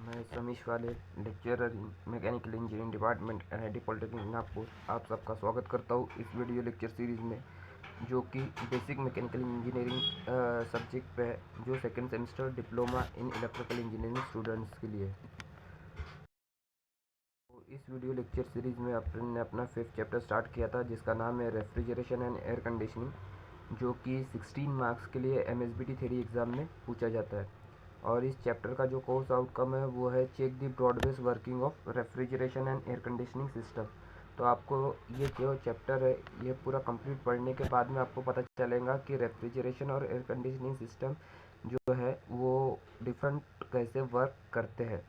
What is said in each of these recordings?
मैं समीश वाले lecturer in mechanical engineering department NIT polytechnic Nagpur आप सबका स्वागत करता हूँ इस वीडियो लेक्चर सीरीज़ में, जो कि बेसिक मैकेनिकल इंजीनियरिंग सब्जेक्ट पे है, जो second semester diploma in electrical engineering students के लिए। तो इस वीडियो लेक्चर सीरीज़ में अपन ने अपना 5th चैप्टर स्टार्ट किया था, जिसका नाम है रेफ्रिजरेशन एंड एयर कंडीशनिंग, जो कि 16 मार्क्स के लिए एमएसबीटी थ्योरी एग्ज़ाम में पूछा जाता है। और इस चैप्टर का जो कोर्स आउटकम है वो है check the broad base working of refrigeration and air conditioning system. तो आपको ये जो चैप्टर है ये पूरा कंप्लीट पढ़ने के बाद में आपको पता चलेगा कि रेफ्रिजरेशन और एयर कंडीशनिंग सिस्टम जो है वो डिफरेंट कैसे वर्क करते हैं।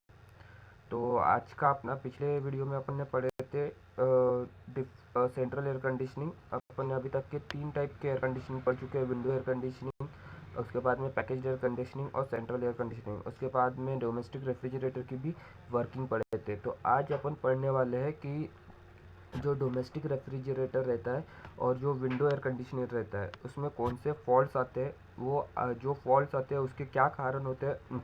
तो आज का अपना पिछले वीडियो में अपन ने पढ़े थे सेंट्रल एयर कंडीशनिंग। अपन ने अभी तक के 3 टाइप के एयर कंडीशनिंग पढ़ चुके हैं, विंडो एयर कंडीशनिंग, उसके बाद में पैकेज एयर कंडीशनिंग और सेंट्रल एयर कंडीशनिंग। उसके बाद में डोमेस्टिक रेफ्रिजरेटर की भी वर्किंग पढ़े थे। तो आज अपन पढ़ने वाले हैं कि जो डोमेस्टिक रेफ्रिजरेटर रहता है और जो विंडो एयर कंडीशनर रहता है उसमें कौन से फॉल्ट्स आते हैं, वो जो फॉल्ट्स आते हैं उसके क्या कारण होते हैं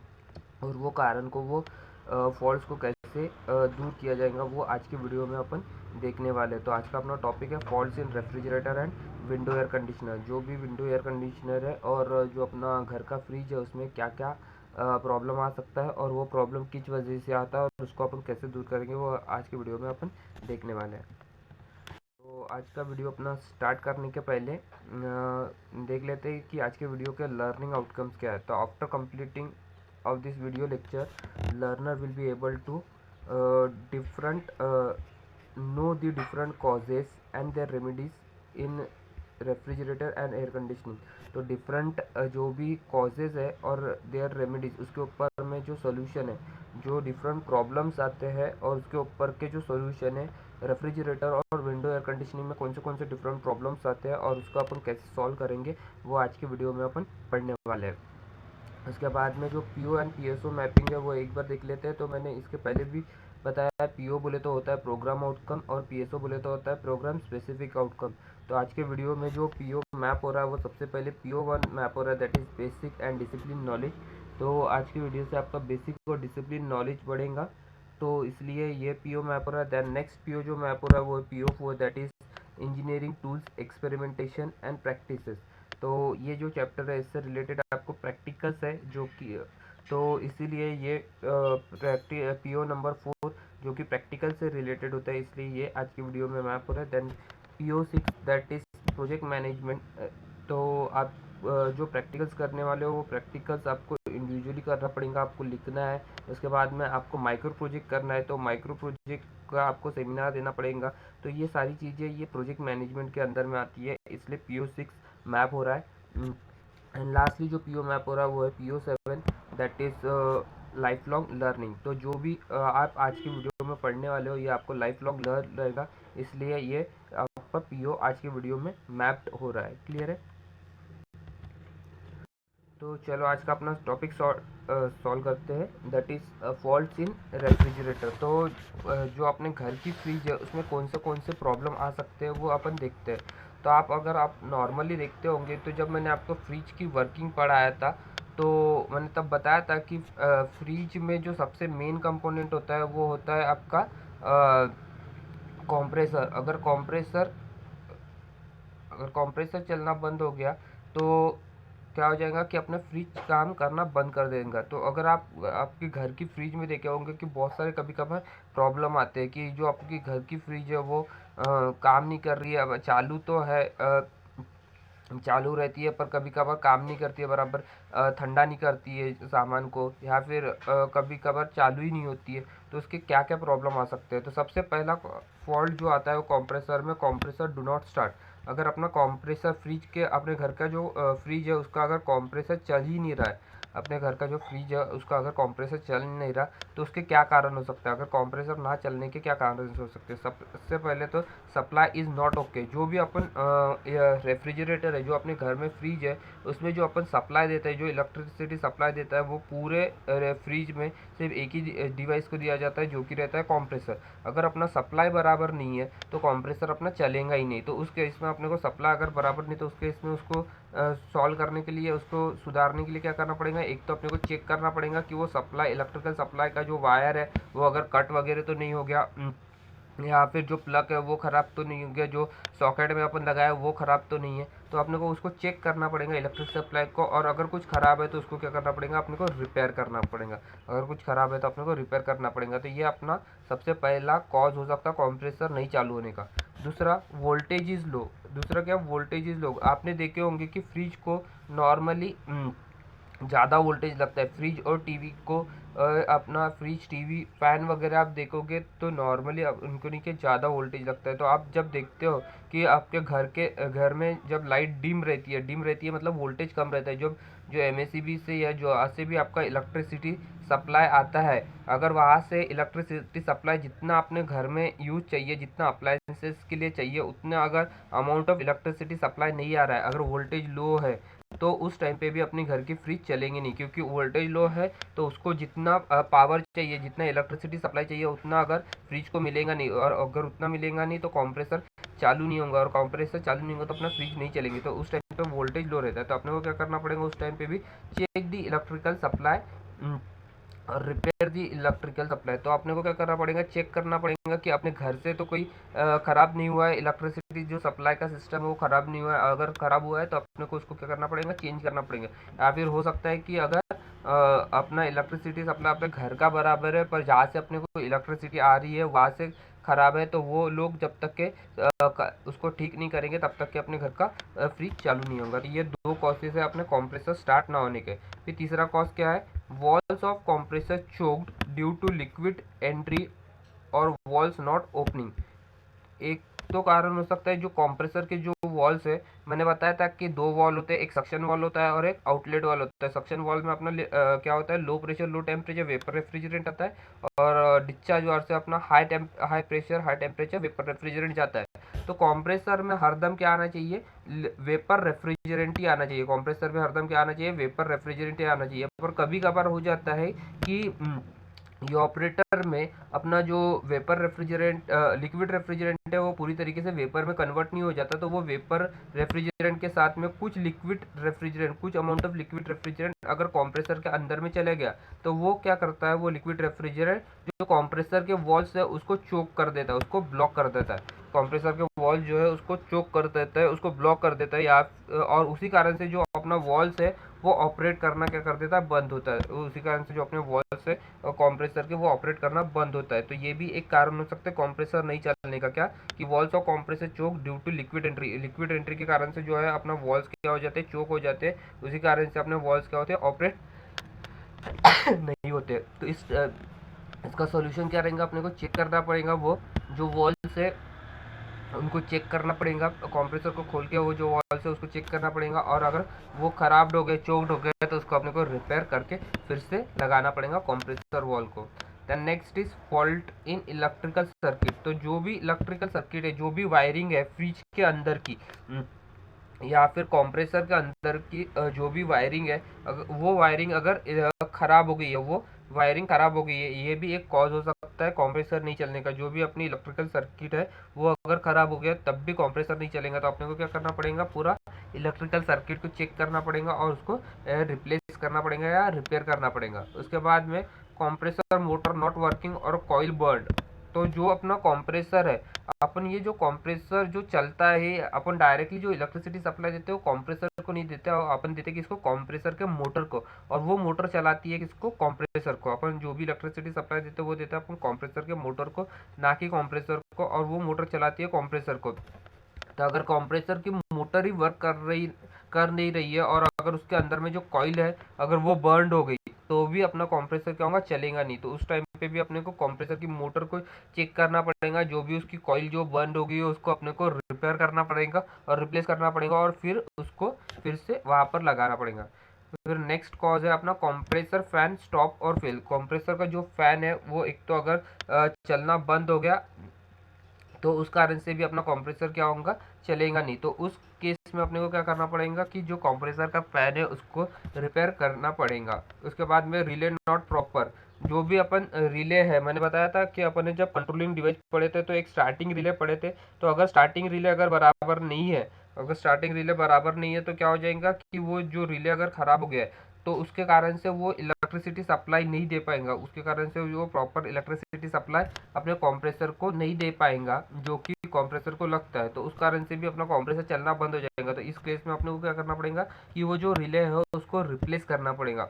और वो कारण को वो फॉल्ट्स को कैसे दूर किया जाएगा, वो आज की वीडियो में अपन देखने वाले हैं। तो आज का अपना टॉपिक है faults in refrigerator and window air conditioner. जो भी विंडो एयर कंडीशनर है और जो अपना घर का फ्रिज है उसमें क्या क्या प्रॉब्लम आ सकता है और वो प्रॉब्लम किस वजह से आता है और उसको अपन कैसे दूर करेंगे, वो आज की वीडियो में अपन देखने वाले हैं। तो आज का वीडियो अपना स्टार्ट करने के पहले देख लेते हैं कि आज के वीडियो के लर्निंग आउटकम्स क्या है। तो after completing of this video lecture, learner will be able to different know the different causes and their remedies in refrigerator and air conditioning. तो डिफरेंट जो भी कॉजेज़ है और देयर रेमेडीज, उसके ऊपर में जो सोल्यूशन है, जो डिफरेंट प्रॉब्लम्स आते हैं और उसके ऊपर के जो सोल्यूशन है, रेफ्रिजरेटर और विंडो एयर कंडीशनिंग में कौन से डिफरेंट प्रॉब्लम्स आते हैं और उसको अपन कैसे सॉल्व करेंगे, वो आज की वीडियो में अपन पढ़ने वाले हैं। उसके बाद में जो पीओ एंड पीएसओ मैपिंग है वो एक बार देख लेते हैं। तो मैंने इसके पहले भी बताया है, पीओ बोले तो होता है प्रोग्राम आउटकम और पीएसओ बोले तो होता है प्रोग्राम स्पेसिफिक आउटकम। तो आज के वीडियो में जो पीओ मैप हो रहा है वो सबसे पहले पीओ 1 मैप हो रहा है, that is basic and discipline knowledge. तो आज की वीडियो से आपका बेसिक और डिसिप्लिन नॉलेज बढ़ेगा, तो इसलिए ये पीओ मैप हो रहा है। देन नेक्स्ट पीओ जो मैप हो रहा है वो है PO 4, that is engineering tools experimentation and practices. तो ये जो चैप्टर है इससे रिलेटेड आपको प्रैक्टिकल्स है जो कि, तो इसीलिए ये पीओ नंबर 4 जो कि प्रैक्टिकल से रिलेटेड होता है, इसलिए ये आज की वीडियो में मैप हो रहा है। Then PO 6 that is project management. तो आप जो प्रैक्टिकल्स करने वाले हो वो प्रैक्टिकल्स आपको इंडिविजुअली करना पड़ेगा, आपको लिखना है। उसके बाद में आपको माइक्रो प्रोजेक्ट करना है, तो माइक्रो प्रोजेक्ट का आपको सेमिनार देना पड़ेगा। तो ये सारी चीज़ें ये प्रोजेक्ट मैनेजमेंट के अंदर में आती है, इसलिए पीओ 6 मैप हो रहा है। एंड लास्टली जो पीओ मैप हो रहा है वो है PO 7, that is life long learning. तो जो भी आप आज की वीडियो में पढ़ने वाले हो ये आपको लाइफ लॉन्ग लर्न रहेगा, इसलिए ये आपका पीओ आज की वीडियो में मैप्ड हो रहा है। क्लियर है? तो चलो आज का अपना टॉपिक सॉल्व करते हैं, that is faults in refrigerator. तो जो अपने घर की फ्रिज है उसमें कौन से प्रॉब्लम आ सकते हैं वो अपन देखते हैं। तो अगर आप नॉर्मली देखते होंगे तो जब मैंने आपको फ्रिज की वर्किंग पढ़ाया था तो मैंने तब बताया था कि फ्रिज में जो सबसे मेन कंपोनेंट होता है वो होता है आपका कॉम्प्रेसर। अगर कॉम्प्रेसर चलना बंद हो गया तो क्या हो जाएगा कि अपना फ्रिज काम करना बंद कर देगा। तो अगर आप आपके घर की फ्रिज में देखे होंगे कि बहुत सारे कभी कभार प्रॉब्लम आते हैं कि जो आपकी घर की फ्रिज है वो काम नहीं कर रही है। अब चालू तो है, चालू रहती है पर कभी कभार काम नहीं करती है बराबर, ठंडा नहीं करती है सामान को, या फिर कभी कभार चालू ही नहीं होती है। तो उसके क्या क्या प्रॉब्लम आ सकते हैं। तो सबसे पहला फॉल्ट जो आता है वो कंप्रेसर में, कंप्रेसर डू नॉट स्टार्ट। अगर अपना कंप्रेसर फ्रिज के अपने घर का जो फ्रिज है उसका अगर कंप्रेसर चल ही नहीं रहा है, अपने घर का जो फ्रिज है उसका अगर कंप्रेसर चल नहीं रहा तो उसके क्या कारण हो सकता है। अगर कंप्रेसर ना चलने के क्या कारण हो सकते हैं, सबसे पहले तो सप्लाई इज़ नॉट ओके। जो भी अपन रेफ्रिजरेटर है, जो अपने घर में फ्रिज है उसमें जो अपन सप्लाई देता है, जो इलेक्ट्रिसिटी सप्लाई देता है वो पूरे फ्रिज में सिर्फ एक ही डिवाइस को दिया जाता है जो कि रहता है कंप्रेसर। अगर अपना सप्लाई बराबर नहीं है तो कंप्रेसर अपना चलेगा ही नहीं। तो उस केस में अपने को सप्लाई अगर बराबर नहीं तो उस केस में उसको सॉल्व करने के लिए, उसको सुधारने के लिए क्या करना पड़ेगा, एक तो अपने को चेक करना पड़ेगा कि वो सप्लाई, इलेक्ट्रिकल सप्लाई का जो वायर है वो अगर कट वगैरह तो नहीं हो गया, या फिर जो प्लग है वो ख़राब तो नहीं हो गया, जो सॉकेट में अपन लगाया वो ख़राब तो नहीं है। तो अपने को उसको चेक करना पड़ेगा इलेक्ट्रिक सप्लाई को, और अगर कुछ ख़राब है तो उसको क्या करना पड़ेगा, अपने को रिपेयर करना पड़ेगा। अगर कुछ ख़राब है तो अपने को रिपेयर करना पड़ेगा। तो ये अपना सबसे पहला कॉज हो सकता है कंप्रेसर नहीं चालू होने का। दूसरा, वोल्टेज इज़ लो। दूसरा क्या, वोल्टेज इज़ लो। आपने देखे होंगे कि फ्रिज को नॉर्मली ज़्यादा वोल्टेज लगता है। फ्रिज और टीवी को अपना फ्रिज, टीवी, फैन वगैरह आप देखोगे तो नॉर्मली उनको नहीं के ज़्यादा वोल्टेज लगता है। तो आप जब देखते हो कि आपके घर में जब लाइट डिम रहती है मतलब वोल्टेज कम रहता है, जब जो एमएससीबी से या जो से भी आपका इलेक्ट्रिसिटी सप्लाई आता है, अगर वहाँ से इलेक्ट्रिसिटी सप्लाई जितना अपने घर में यूज चाहिए, जितना अप्लायंसेस के लिए चाहिए, उतना अगर अमाउंट ऑफ इलेक्ट्रिसिटी सप्लाई नहीं आ रहा है, अगर वोल्टेज लो है, तो उस टाइम पे भी अपने घर की फ्रिज चलेंगे नहीं, क्योंकि वोल्टेज लो है तो उसको जितना पावर चाहिए, जितना इलेक्ट्रिसिटी सप्लाई चाहिए, उतना अगर फ्रिज को मिलेगा नहीं, और अगर उतना मिलेगा नहीं तो कंप्रेसर चालू नहीं होगा, और कंप्रेसर चालू नहीं होगा तो अपना फ्रिज नहीं चलेंगे। तो उस टाइम पे वोल्टेज लो रहता है। तो अपने को क्या करना पड़ेगा उस टाइम पे भी, चेक दी इलेक्ट्रिकल सप्लाई और रिपेयर दी इलेक्ट्रिकल सप्लाई। तो आपने को क्या करना पड़ेगा, चेक करना पड़ेगा कि अपने घर से तो कोई ख़राब नहीं हुआ है, इलेक्ट्रिसिटी जो सप्लाई का सिस्टम है वो ख़राब नहीं हुआ है। अगर ख़राब हुआ है तो अपने को उसको क्या करना पड़ेगा, चेंज करना पड़ेगा। या फिर हो सकता है कि अगर अपना इलेक्ट्रिसिटी सप्लाई अपने घर का बराबर है, पर जहाँ से अपने को इलेक्ट्रिसिटी आ रही है वहाँ से ख़राब है, तो वो लोग जब तक के उसको ठीक नहीं करेंगे तब तक के अपने घर का फ्रिज चालू नहीं होगा। तो ये दो कॉजेज है अपने कंप्रेसर स्टार्ट ना होने के। फिर तीसरा कॉज क्या है, valves of compressor choked due to liquid entry और वॉल्स नॉट ओपनिंग। एक तो कारण हो सकता है जो कंप्रेसर के जो वॉल्स है, मैंने बताया था कि दो वॉल होते हैं, एक सक्शन वॉल होता है और एक आउटलेट वॉल होता है। सक्शन वॉल में अपना क्या होता है, low pressure low temperature vapour refrigerant आता है, और डिस्चार्ज वाल से अपना high pressure high temperature vapour refrigerant जाता है। तो कंप्रेसर में हरदम क्या आना चाहिए, वेपर रेफ्रिजरेंट ही आना चाहिए। कंप्रेसर में हरदम क्या आना चाहिए, वेपर रेफ्रिजरेंट ही आना चाहिए। पर कभी कभार हो जाता है कि ये ऑपरेटर में अपना जो वेपर रेफ्रिजरेंट लिक्विड रेफ्रिजरेंट है वो पूरी तरीके से वेपर में कन्वर्ट नहीं हो जाता। तो वो वेपर रेफ्रिजरेंट के साथ में कुछ लिक्विड रेफ्रिजरेंट, कुछ अमाउंट ऑफ लिक्विड रेफ्रिजरेंट अगर कंप्रेसर के अंदर में चले गया, तो वो क्या करता है, वो लिक्विड रेफ्रिजरेंट जो कंप्रेसर के वॉल्स है उसको चोक कर देता है, उसको ब्लॉक कर देता है। कंप्रेसर के वॉल जो है उसको चोक कर देता है, उसको ब्लॉक कर देता है, या और उसी कारण से जो अपना वॉल्स है वो ऑपरेट करना क्या कर देता है, बंद होता है। उसी कारण से जो अपने वॉल्स है कंप्रेसर के वो ऑपरेट करना बंद होता है। तो ये भी एक कारण हो सकता है कंप्रेसर नहीं चलने का, क्या कि valves of compressor choke due to liquid entry के कारण से जो है अपना वॉल्स क्या हो जाते हैं, चोक हो जाते हैं। उसी कारण से अपने वॉल्स क्या होते हैं, ऑपरेट नहीं होते। तो इसका सोल्यूशन क्या रहेगा, अपने को चेक करना पड़ेगा, वो जो वॉल्स है उनको चेक करना पड़ेगा, कंप्रेसर को खोल के वो जो वॉल्स है उसको चेक करना पड़ेगा, और अगर वो खराब हो गए, चोक्ड हो गए, तो उसको अपने को रिपेयर करके फिर से लगाना पड़ेगा कंप्रेसर वॉल को। Then next is fault in electrical circuit. तो जो भी इलेक्ट्रिकल सर्किट है, जो भी वायरिंग है फ्रिज के अंदर की या फिर कंप्रेसर के अंदर की जो भी वायरिंग है, वो वायरिंग अगर ख़राब हो गई है, वो वायरिंग ख़राब हो गई है, ये भी एक कॉज हो सकता है कंप्रेसर नहीं चलने का। जो भी अपनी इलेक्ट्रिकल सर्किट है वो अगर ख़राब हो गया तब भी कंप्रेसर नहीं चलेगा। तो अपने को क्या करना पड़ेगा, पूरा इलेक्ट्रिकल सर्किट को चेक करना पड़ेगा और उसको रिप्लेस करना पड़ेगा या रिपेयर करना पड़ेगा। उसके बाद में कंप्रेसर मोटर नॉट वर्किंग और कॉइल बर्न। तो जो अपना कंप्रेसर है, अपन ये जो कंप्रेसर जो चलता है, अपन डायरेक्टली जो इलेक्ट्रिसिटी सप्लाई देते हैं वो कंप्रेसर को नहीं देते, अपन देते किसको, कंप्रेसर के मोटर को, और वो मोटर चलाती है किसको, कंप्रेसर को। अपन जो भी इलेक्ट्रिसिटी सप्लाई देते हैं वो देते हैं अपन कंप्रेसर के मोटर को, ना कि कंप्रेसर को, और वो मोटर चलाती है कंप्रेसर को। तो अगर कंप्रेसर की मोटर ही वर्क कर नहीं रही है, और अगर उसके अंदर में जो कॉइल है अगर वो बर्न हो गई, तो भी अपना कंप्रेसर क्या होगा, चलेगा नहीं। तो उस टाइम पे भी अपने को कंप्रेसर की मोटर को चेक करना पड़ेगा, जो भी उसकी कॉइल जो बर्न हो गई है उसको अपने को रिपेयर करना पड़ेगा और रिप्लेस करना पड़ेगा, और फिर उसको फिर से वहाँ पर लगाना पड़ेगा। फिर नेक्स्ट कॉज है अपना कंप्रेसर फैन स्टॉप और फेल। कंप्रेसर का जो फैन है वो एक तो अगर चलना बंद हो गया तो उस कारण से भी अपना कंप्रेसर क्या होगा, चलेगा नहीं। तो उस केस में अपने को क्या करना पड़ेगा कि जो कंप्रेसर का फैन है उसको रिपेयर करना पड़ेगा। उसके बाद में रिले नॉट प्रॉपर। जो भी अपन रिले है, मैंने बताया था कि अपन ने जब कंट्रोलिंग डिवाइस पढ़े थे तो एक स्टार्टिंग रिले पढ़े थे। तो अगर स्टार्टिंग रिले अगर बराबर नहीं है अगर स्टार्टिंग रिले बराबर नहीं है तो क्या हो जाएगा कि वो जो रिले अगर ख़राब हो गया है तो उसके कारण से वो इलेक्ट्रिसिटी सप्लाई नहीं दे पाएगा, उसके कारण से वो प्रॉपर इलेक्ट्रिसिटी सप्लाई अपने कंप्रेसर को नहीं दे पाएगा जो कि कंप्रेसर को लगता है, तो उस कारण से भी अपना कंप्रेसर चलना बंद हो जाएगा। तो इस केस में अपने को क्या करना पड़ेगा कि वो जो रिले है उसको रिप्लेस करना पड़ेगा।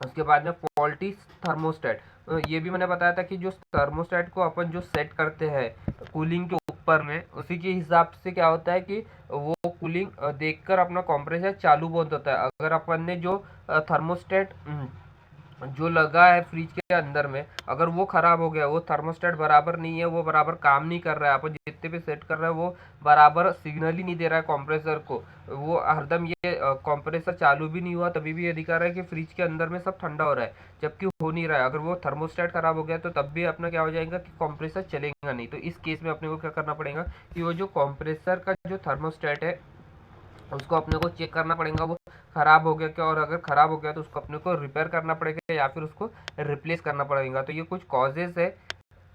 उसके बाद में फॉल्टी थर्मोस्टेट, ये भी मैंने बताया था कि जो थर्मोस्टेट को अपन जो सेट करते हैं कूलिंग के ऊपर में, उसी के हिसाब से क्या होता है कि वो कूलिंग देखकर अपना कंप्रेसर चालू बंद होता है। अगर अपन ने जो थर्मोस्टेट जो लगा है फ्रिज के अंदर में अगर वो ख़राब हो गया, वो थर्मोस्टेट बराबर नहीं है, वो बराबर काम नहीं कर रहा है, अपन जितने भी सेट कर रहे हैं वो बराबर सिग्नल ही नहीं दे रहा है कंप्रेसर को, वो हरदम ये कंप्रेसर चालू भी नहीं हुआ तभी भी ये दिखा रहा है कि फ्रिज के अंदर में सब ठंडा हो रहा है, जबकि हो नहीं रहा है। अगर वो थर्मोस्टेट खराब हो गया तो तब भी अपना क्या हो जाएगा कि कंप्रेसर चलेगा नहीं। तो इस केस में अपने को क्या करना पड़ेगा कि वो जो कंप्रेसर का जो थर्मोस्टेट है उसको अपने को चेक करना पड़ेगा वो ख़राब हो गया क्या, और अगर ख़राब हो गया तो उसको अपने को रिपेयर करना पड़ेगा या फिर उसको रिप्लेस करना पड़ेगा। तो ये कुछ कॉजेज़ है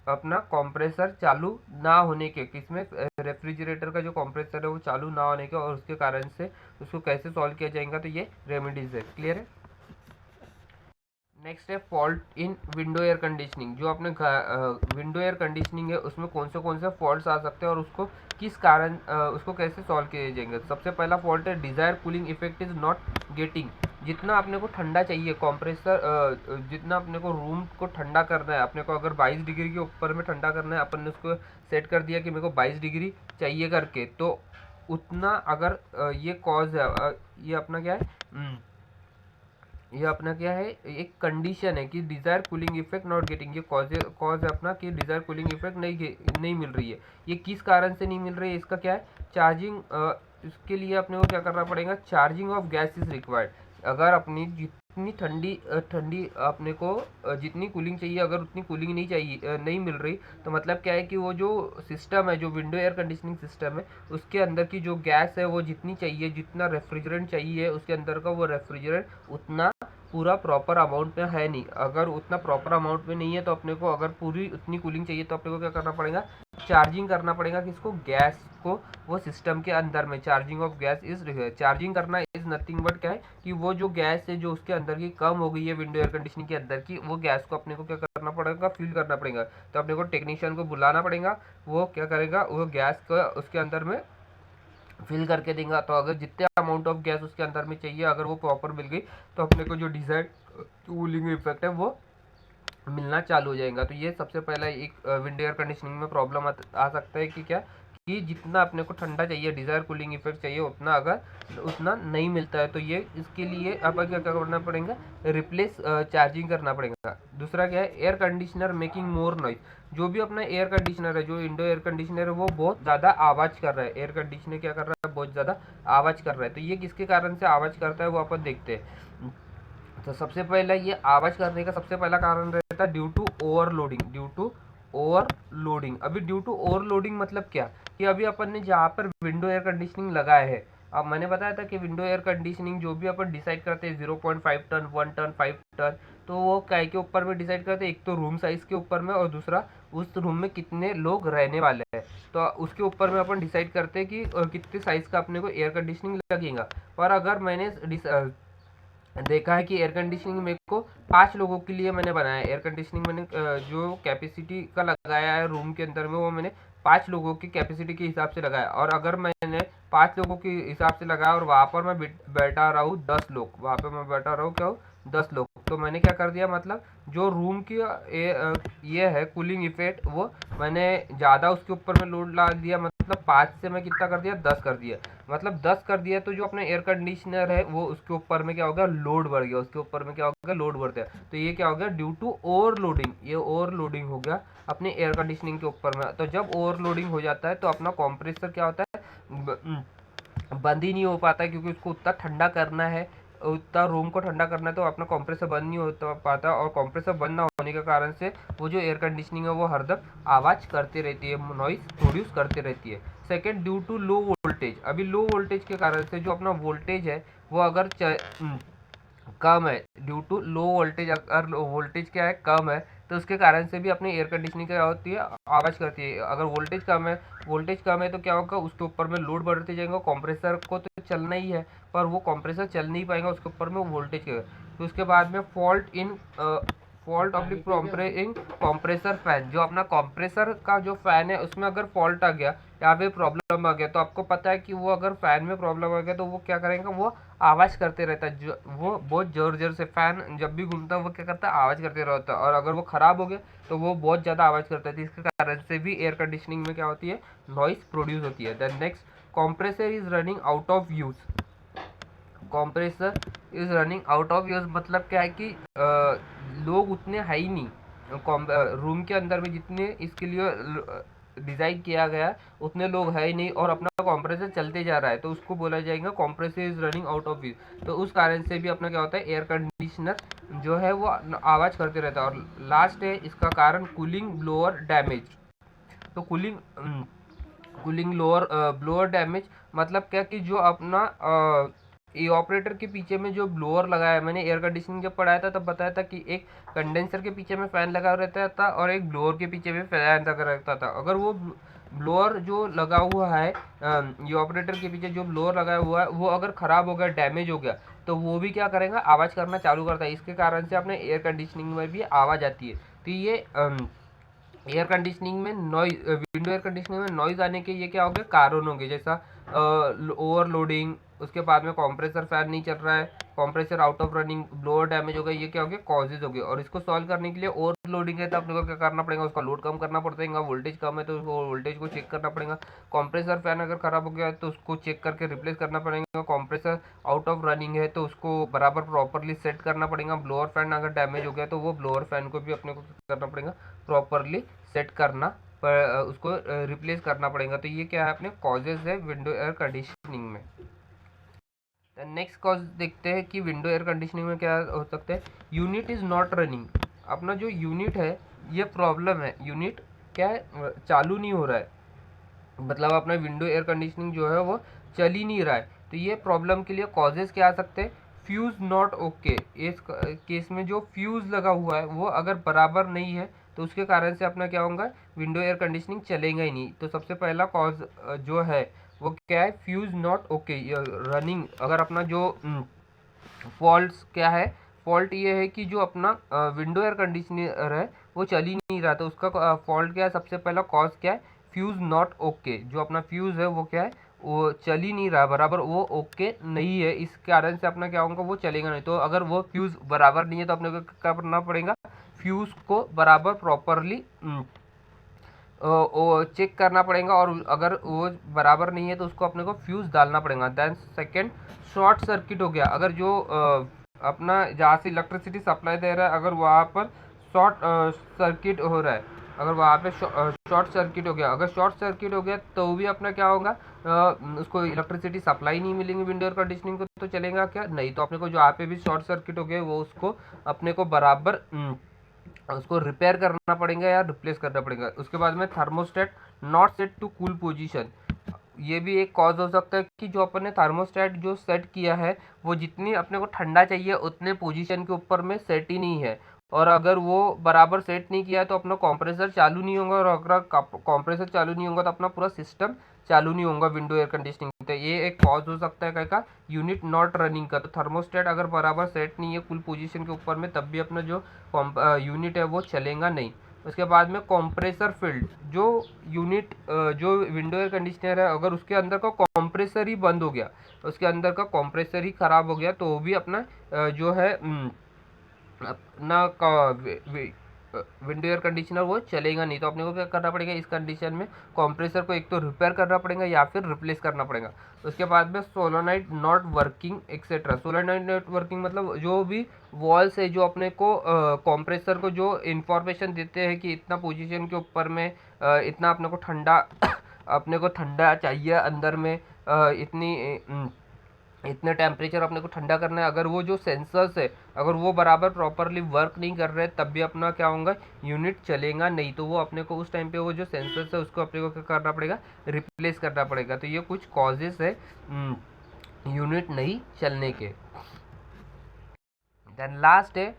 अपना कंप्रेसर चालू ना होने के, किसमें रेफ्रिजरेटर का जो कंप्रेसर है वो चालू ना होने के, और उसके कारण से उसको कैसे सॉल्व किया जाएगा। तो ये रेमेडीज़ है। क्लियर है। नेक्स्ट है fault in window air conditioning. जो अपने विंडो एयर कंडीशनिंग है उसमें कौन से फॉल्ट्स आ सकते हैं और उसको किस कारण उसको कैसे सॉल्व किए जाएंगे। सबसे पहला फॉल्ट है desire cooling effect is not getting. जितना अपने को ठंडा चाहिए कंप्रेसर, जितना अपने को रूम को ठंडा करना है, अपने को अगर 22 डिग्री के ऊपर में ठंडा करना है, अपन ने उसको सेट कर दिया कि मेरे को 22 डिग्री चाहिए करके, तो उतना अगर ये कॉज है, ये अपना क्या है, ये अपना क्या है एक कंडीशन है कि desire cooling effect not getting, ये कॉज है अपना कि डिज़ायर कूलिंग इफेक्ट नहीं मिल रही है। ये किस कारण से नहीं मिल रही है, इसका क्या है चार्जिंग, इसके लिए अपने को क्या करना पड़ेगा, charging of gas is required. अगर अपनी जितनी ठंडी अपने को जितनी कूलिंग चाहिए अगर उतनी कूलिंग नहीं चाहिए, नहीं मिल रही, तो मतलब क्या है कि वो जो सिस्टम है, जो विंडो एयर कंडीशनिंग सिस्टम है, उसके अंदर की जो गैस है वो जितनी चाहिए, जितना रेफ्रिजरेंट चाहिए उसके अंदर का, वो रेफ्रिजरेंट उतना पूरा प्रॉपर अमाउंट में है नहीं। अगर उतना प्रॉपर अमाउंट में नहीं है तो अपने को अगर पूरी उतनी कूलिंग चाहिए तो अपने को क्या करना पड़ेगा, चार्जिंग करना पड़ेगा किसको, गैस को, वो सिस्टम के अंदर में। Charging of gas is, charging करना इज नथिंग बट क्या है कि वो जो गैस है जो उसके अंदर की कम हो गई है विंडो एयर कंडीशनिंग के अंदर की, वो गैस को अपने को क्या करना पड़ेगा, फिल करना पड़ेगा। तो अपने को टेक्नीशियन को बुलाना पड़ेगा, वो क्या करेगा, वो गैस को उसके अंदर में फिल करके देगा। तो अगर जितने अमाउंट ऑफ गैस उसके अंदर में चाहिए अगर वो प्रॉपर मिल गई तो अपने को जो डिजायर्ड कूलिंग इफेक्ट है वो मिलना चालू हो जाएगा। तो ये सबसे पहला एक विंडो एयर कंडीशनिंग में प्रॉब्लम आ सकता है कि क्या कि जितना अपने को ठंडा चाहिए, डिज़ायर कूलिंग इफेक्ट चाहिए, उतना नहीं मिलता है। तो ये इसके लिए अपन क्या करना पड़ेगा, रिप्लेस चार्जिंग करना पड़ेगा। दूसरा क्या है, air conditioner making more noise. जो भी अपना एयर कंडीशनर है, जो इंडो एयर कंडीशनर है, वो बहुत ज़्यादा आवाज़ कर रहा है। एयर कंडीशनर क्या कर रहा है, बहुत ज़्यादा आवाज़ कर रहा है। तो ये किसके कारण से आवाज़ करता है वो अपन देखते हैं। तो सबसे पहला ये आवाज़ करने का सबसे पहला कारण रहता है ड्यू टू ओवरलोडिंग। अभी ड्यू टू ओवरलोडिंग मतलब क्या कि अभी अपन ने जहाँ पर विंडो एयर कंडीशनिंग लगाया है, अब मैंने बताया था कि विंडो एयर कंडीशनिंग जो भी अपन डिसाइड करते हैं 0.5 टन, 1 टन, 5 टन, तो वो काय के ऊपर में डिसाइड करते हैं, एक तो रूम साइज़ के ऊपर में और दूसरा उस रूम में कितने लोग रहने वाले हैं, तो उसके ऊपर में अपन डिसाइड करते हैं कि कितने साइज़ का अपने को एयर कंडीशनिंग लगेगा। पर अगर मैंने देखा है कि एयर कंडीशनिंग मेरे को 5 लोगों के लिए मैंने बनाया है। एयर कंडीशनिंग मैंने जो कैपेसिटी का लगाया है रूम के अंदर में, वो मैंने 5 लोगों की कैपेसिटी के हिसाब से लगाया। और अगर मैंने 5 लोगों के हिसाब से लगाया और वहाँ पर मैं बैठा रहा हूँ 10 लोग, वहाँ पर मैं बैठा रहा हूँ क्या 10 लोग, तो मैंने क्या कर दिया, मतलब जो रूम की ये है कूलिंग इफेक्ट, वो मैंने ज़्यादा उसके ऊपर में लोड ला दिया। मतलब 5 से मैं कितना कर दिया, 10 कर दिया। मतलब 10 कर दिया तो जो अपने एयर कंडीशनर है वो उसके ऊपर में क्या हो गया, लोड बढ़ गया, उसके ऊपर में क्या हो गया, लोड बढ़ गया। तो ये क्या हो गया, ड्यू टू ओवरलोडिंग, ये ओवरलोडिंग हो गया अपने एयर कंडीशनिंग के ऊपर में। तो जब ओवरलोडिंग हो जाता है तो अपना कंप्रेसर क्या होता है, बंद ही नहीं हो पाता है, क्योंकि उसको उतना ठंडा करना है, उतना रूम को ठंडा करना है, तो अपना कंप्रेसर बंद नहीं हो पाता। और कंप्रेसर बंद ना होने के कारण से वो जो एयर कंडीशनिंग है वो हरदम आवाज़ करती रहती है, नॉइज़ प्रोड्यूस करती रहती है। Second, due to low voltage. अभी लो वोल्टेज के कारण से जो अपना वोल्टेज है वो अगर कम है, ड्यू टू लो वोल्टेज, अगर वोल्टेज क्या है कम है तो उसके कारण से भी अपनी एयर कंडीशनिंग क्या होती है, आवाज़ करती है। अगर वोल्टेज कम है तो क्या होगा, उसके ऊपर में लोड बढ़ते जाएगा, कंप्रेसर को तो चलना ही है पर वो कंप्रेसर चल नहीं पाएगा उसके ऊपर में वोल्टेज के। तो उसके बाद में फॉल्ट ऑफ कंप्रेसर फैन, जो अपना कंप्रेसर का जो फैन है उसमें अगर फॉल्ट आ गया या फिर प्रॉब्लम आ गया, तो आपको पता है कि वो अगर फैन में प्रॉब्लम आ गया तो वो क्या करेगा, वो आवाज़ करते रहता है, जो वो बहुत ज़ोर ज़ोर से फैन जब भी घूमता है वो क्या करता है, आवाज़ करते रहता है। और अगर वो ख़राब हो गया तो वो बहुत ज़्यादा आवाज़ करता है, तो इसके कारण से भी एयर कंडीशनिंग में क्या होती है, नॉइस प्रोड्यूस होती है। The next, compressor is running out of use. Compressor is running out of use मतलब क्या है कि लोग उतने है ही नहीं रूम के अंदर में, जितने इसके लिए डिज़ाइन किया गया है उतने लोग है ही नहीं, और अपना कंप्रेसर चलते जा रहा है, तो उसको बोला जाएगा compressor is running out of use. तो उस कारण से भी अपना क्या होता है, एयर कंडीशनर जो है वो आवाज़ करते रहता है। और लास्ट है इसका कारण, कूलिंग ब्लोअर डैमेज। तो कूलिंग ब्लोअर डैमेज मतलब क्या कि जो अपना ये ऑपरेटर के पीछे में जो ब्लोअर लगाया है, मैंने एयर कंडीशनिंग जब पढ़ाया था तब बताया था कि एक कंडेंसर के पीछे में फ़ैन लगा रहता था और एक ब्लोअर के पीछे में फ़ैन लगा रहता था। अगर वो ब्लोअर जो लगा हुआ है ये ऑपरेटर के पीछे जो ब्लोअर लगाया हुआ है वो अगर ख़राब हो गया, डैमेज हो गया, तो वो भी क्या करेगा, आवाज़ करना चालू करता है। इसके कारण से अपने एयर कंडीशनिंग में भी आवाज़ आती है। तो ये एयर कंडीशनिंग में नॉइज, विंडो एयर कंडीशनिंग में नॉइज़ आने के ये क्या हो गए, कारण होंगे, जैसा ओवरलोडिंग, उसके बाद में कंप्रेसर फैन नहीं चल रहा है, compressor out of running, blower damage हो गया, ये क्या हो गया, कॉजेज हो गए। और इसको सॉल्व करने के लिए, ओवरलोडिंग है तो अपने को क्या करना पड़ेगा, उसका लोड कम करना पड़ेगा, वोल्टेज कम है तो उसको वोल्टेज को चेक करना पड़ेगा, कंप्रेसर फैन अगर खराब हो गया है तो उसको चेक करके रिप्लेस करना पड़ेगा, कंप्रेसर आउट ऑफ रनिंग है तो उसको बराबर प्रॉपरली सेट करना पड़ेगा, ब्लोअर फैन अगर डैमेज हो गया तो वो ब्लोअर फैन को भी अपने को करना पड़ेगा, प्रॉपरली सेट करना पर उसको रिप्लेस करना पड़ेगा। तो ये क्या है, अपने कॉजेज है विंडो एयर कंडीशनिंग में। नेक्स्ट कॉज देखते हैं कि विंडो एयर कंडीशनिंग में क्या हो सकता है, यूनिट इज़ नॉट रनिंग। अपना जो यूनिट है ये प्रॉब्लम है, यूनिट क्या है, चालू नहीं हो रहा है, मतलब अपना विंडो एयर कंडीशनिंग जो है वो चल ही नहीं रहा है। तो ये प्रॉब्लम के लिए कॉजेज़ क्या आ सकते हैं, फ्यूज़ नॉट ओके। इस केस में जो फ्यूज़ लगा हुआ है वो अगर बराबर नहीं है तो उसके कारण से अपना क्या होगा, विंडो एयर कंडीशनिंग चलेगा ही नहीं। तो सबसे पहला कॉज जो है वो क्या है, फ्यूज़ नॉट ओके रनिंग। अगर अपना जो फॉल्ट्स क्या है, फॉल्ट ये है कि जो अपना विंडो एयर कंडीशनर है वो चल ही नहीं रहा, तो उसका फॉल्ट क्या है, सबसे पहला कॉज क्या है, फ्यूज़ नॉट ओके। जो अपना फ्यूज़ है वो क्या है, वो चल ही नहीं रहा बराबर, वो ओके नहीं है, इस कारण से अपना क्या होगा, वो चलेगा नहीं। तो अगर वो फ्यूज़ बराबर नहीं है तो अपने को क्या करना पड़ेगा, फ्यूज़ को बराबर प्रॉपरली चेक करना पड़ेगा, और अगर वो बराबर नहीं है तो उसको अपने को फ्यूज़ डालना पड़ेगा। देन सेकेंड, शॉर्ट सर्किट हो गया। अगर जो अपना जहाँ से इलेक्ट्रिसिटी सप्लाई दे रहा है अगर वहाँ पर शॉर्ट सर्किट हो रहा है, अगर वहाँ पे शॉर्ट सर्किट हो गया, अगर शॉर्ट सर्किट हो गया तो भी अपना क्या होगा, उसको इलेक्ट्रिसिटी सप्लाई नहीं मिलेंगी, विंडो एयर कंडीशनिंग को तो चलेगा क्या नहीं। तो अपने को जो यहाँ पे भी शॉर्ट सर्किट हो गया वो उसको अपने को बराबर उसको रिपेयर करना पड़ेगा या रिप्लेस करना पड़ेगा। उसके बाद में thermostat not set to cool position, ये भी एक कॉज हो सकता है कि जो अपन ने थर्मोस्टेट जो सेट किया है वो जितनी अपने को ठंडा चाहिए उतने पोजीशन के ऊपर में सेट ही नहीं है, और अगर वो बराबर सेट नहीं किया है तो अपना कंप्रेसर चालू नहीं होगा, और अगर कंप्रेसर चालू नहीं होगा तो अपना पूरा सिस्टम चालू नहीं होगा विंडो एयर कंडीशनिंग। तो ये एक कॉज हो सकता है क्या का, यूनिट नॉट रनिंग का। तो थर्मोस्टेट अगर बराबर सेट नहीं है कुल पोजीशन के ऊपर में तब भी अपना जो यूनिट है वो चलेगा नहीं। उसके बाद में कंप्रेसर फील्ड, जो यूनिट जो विंडो एयर कंडीशनर है अगर उसके अंदर का कंप्रेसर ही बंद हो गया, उसके अंदर का कंप्रेसर ही ख़राब हो गया तो वो भी अपना जो है अपना विंडो एयर कंडीशनर वो चलेगा नहीं। तो अपने को क्या करना पड़ेगा, इस कंडीशन में कंप्रेसर को एक तो रिपेयर करना पड़ेगा या फिर रिप्लेस करना पड़ेगा। उसके बाद में सोलोनाइट not working etcetera. सोलोनाइट not working मतलब जो भी वॉल्स है जो अपने को कंप्रेसर को जो इंफॉर्मेशन देते हैं कि इतना पोजीशन के ऊपर में इतना अपने को ठंडा अपने को ठंडा चाहिए अंदर में इतने टेम्परेचर अपने को ठंडा करना है, अगर वो जो सेंसर्स है अगर वो बराबर प्रॉपरली वर्क नहीं कर रहे तब भी अपना क्या होगा, यूनिट चलेगा नहीं। तो वो अपने को उस टाइम पे वो जो सेंसर्स है उसको अपने को क्या करना पड़ेगा, रिप्लेस करना पड़ेगा। तो ये कुछ कॉजेस है यूनिट नहीं चलने के। देन लास्ट है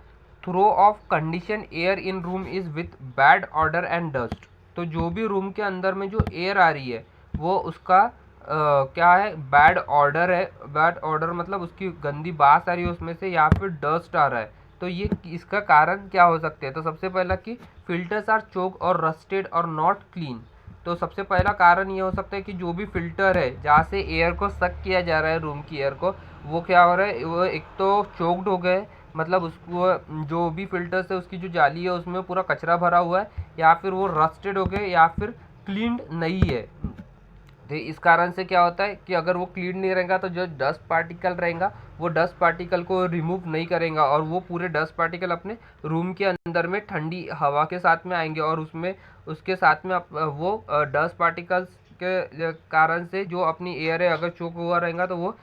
throw of condition air in room is with bad odour and dust. तो जो भी रूम के अंदर में जो एयर आ रही है वो उसका क्या है, बैड ऑर्डर है। बैड ऑर्डर मतलब उसकी गंदी बास आ रही है उसमें से, या फिर डस्ट आ रहा है। तो ये इसका कारण क्या हो सकते हैं? तो सबसे पहला कि फिल्टर्स आर चोक और रस्टेड और नॉट क्लीन। तो सबसे पहला कारण ये हो सकता है कि जो भी फिल्टर है जहाँ से एयर को सक किया जा रहा है रूम की एयर को, वो क्या हो रहा है, वो एक तो चोक्ड हो गए, मतलब उसको जो भी फिल्टर्स है उसकी जो जाली है उसमें पूरा कचरा भरा हुआ है, या फिर वो रस्टेड हो गए, या फिर क्लीन्ड नहीं है। तो इस कारण से क्या होता है कि अगर वो क्लीन नहीं रहेगा तो जो डस्ट पार्टिकल रहेगा वो डस्ट पार्टिकल को रिमूव नहीं करेगा, और वो पूरे डस्ट पार्टिकल अपने रूम के अंदर में ठंडी हवा के साथ में आएंगे, और उसमें उसके साथ में वो डस्ट पार्टिकल्स के कारण से जो अपनी एयर है अगर चोक हुआ रहेगा तो वो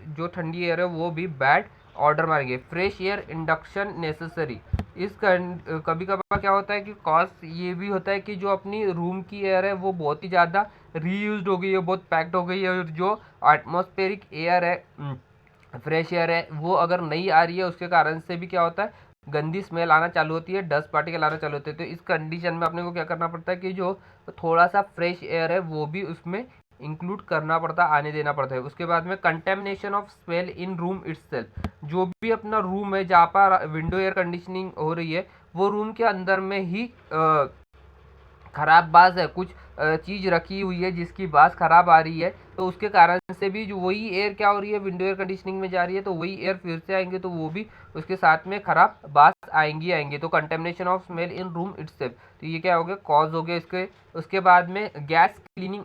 जो ठंडी एयर है वो भी बैड ऑर्डर मारेंगे। Fresh air induction necessary. कभी कभार क्या होता है कि कॉस्ट ये भी होता है कि जो अपनी रूम की एयर है वो बहुत ही ज़्यादा रीयूज्ड हो गई है, बहुत पैक्ड हो गई है, और जो एटमॉस्फेरिक एयर है, फ्रेश एयर है, वो अगर नहीं आ रही है उसके कारण से भी क्या होता है, गंदी स्मेल आना चालू होती है, डस्ट पार्टिकल आना चालू होते हैं। तो इस कंडीशन में अपने को क्या करना पड़ता है कि जो थोड़ा सा फ्रेश एयर है वो भी उसमें इंक्लूड करना पड़ता है, आने देना पड़ता है। उसके बाद में contamination of smell in room itself. जो भी अपना रूम है जहाँ पर विंडो एयर कंडीशनिंग हो रही है वो रूम के अंदर में ही खराब बास है, कुछ चीज़ रखी हुई है जिसकी बास खराब आ रही है, तो उसके कारण से भी जो वही एयर क्या हो रही है, विंडो एयर कंडीशनिंग में जा रही है, तो वही एयर फिर से आएंगे तो वो भी उसके साथ में खराब बास आएंगी। तो contamination of smell in room itself, तो ये क्या हो गया, कॉज हो गया इसके। उसके बाद में gas cleaning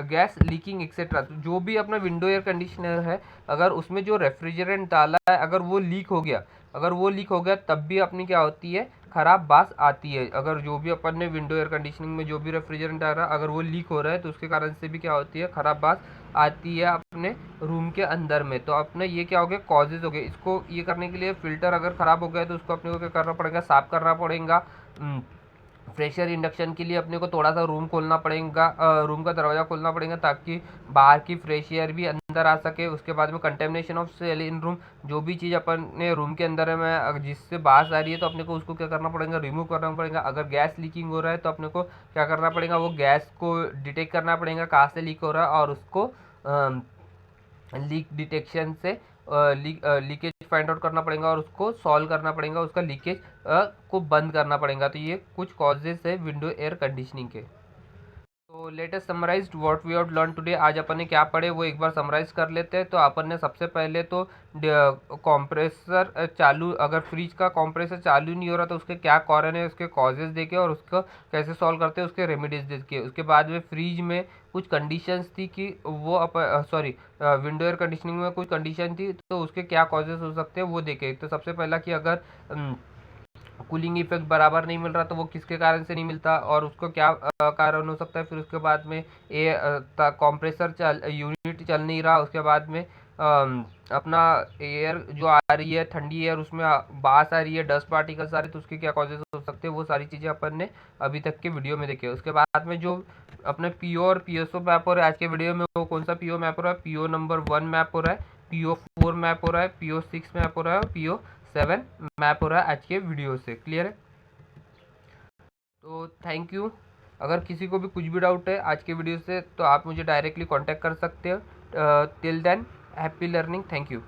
gas leaking etcetera. जो भी अपना विंडो एयर कंडीशनर है अगर उसमें जो रेफ्रिजरेंट डाला है अगर वो लीक हो गया, तब भी अपनी क्या होती है, खराब बास आती है। अगर जो भी अपन ने विंडो एयर कंडीशनिंग में जो भी रेफ्रिजरेंट आ रहा है अगर वो लीक हो रहा है तो उसके कारण से भी क्या होती है, खराब बास आती है अपने रूम के अंदर में। तो अपने ये क्या हो गया, कॉजेज हो गए। इसको ये करने के लिए फिल्टर अगर ख़राब हो गया तो उसको अपने को क्या करना पड़ेगा, साफ़ करना पड़ेगा। फ्रेशर इंडक्शन के लिए अपने को थोड़ा सा रूम खोलना पड़ेगा, रूम का दरवाज़ा खोलना पड़ेगा ताकि बाहर की फ्रेश एयर भी अंदर आ सके। उसके बाद में contamination of cell in room, जो भी चीज़ अपन ने रूम के अंदर में जिससे बाहर आ रही है तो अपने को उसको क्या करना पड़ेगा, रिमूव करना पड़ेगा। अगर गैस लीकिंग हो रहा है तो अपने को क्या करना पड़ेगा, वो गैस को डिटेक्ट करना पड़ेगा कहाँ से लीक हो रहा है, और उसको लीक डिटेक्शन से लीकेज फाइंड आउट करना पड़ेगा और उसको सॉल्व करना पड़ेगा, उसका लीकेज को बंद करना पड़ेगा। तो ये कुछ कॉजेज है विंडो एयर कंडीशनिंग के। तो latest summarized what we have learn today. आज अपन ने क्या पढ़े वो एक बार समराइज कर लेते हैं। तो अपन ने सबसे पहले तो कंप्रेसर चालू, अगर फ्रिज का कंप्रेसर चालू नहीं हो रहा तो उसके क्या कारण है, उसके कॉजेज देखे और उसको कैसे सॉल्व करते हैं, उसके रेमेडीज देखे। उसके बाद में फ्रिज में कुछ कंडीशंस थी कि वो विंडो एयर कंडीशनिंग में कुछ कंडीशन थी तो उसके क्या कॉजेज हो सकते हैं वो देखे। तो सबसे पहला कि अगर कूलिंग इफेक्ट बराबर नहीं मिल रहा तो वो किसके कारण से नहीं मिलता और उसको क्या कारण हो सकता है। फिर उसके बाद में कंप्रेसर यूनिट चल नहीं रहा। उसके बाद में अपना एयर जो आ रही है ठंडी एयर उसमें बास आ रही है, डस्ट पार्टिकल्स आ रहे हैं, तो उसके क्या कॉजेज हो सकते हैं वो सारी चीज़ें अपन ने अभी तक के वीडियो में देखी है। उसके बाद में जो अपने पीओ और पीएसओ मैप हो रहा है आज के वीडियो में, वो कौन सा पीओ मैप हो रहा है, पीओ नंबर 1 मैप हो रहा है, PO4 मैप हो रहा है, PO6 मैप हो रहा है और PO7 मैप हो रहा है आज के वीडियो से। क्लियर है? तो थैंक यू। अगर किसी को भी कुछ भी डाउट है आज के वीडियो से तो आप मुझे डायरेक्टली कांटेक्ट कर सकते हो। Till than happy learning. Thank you.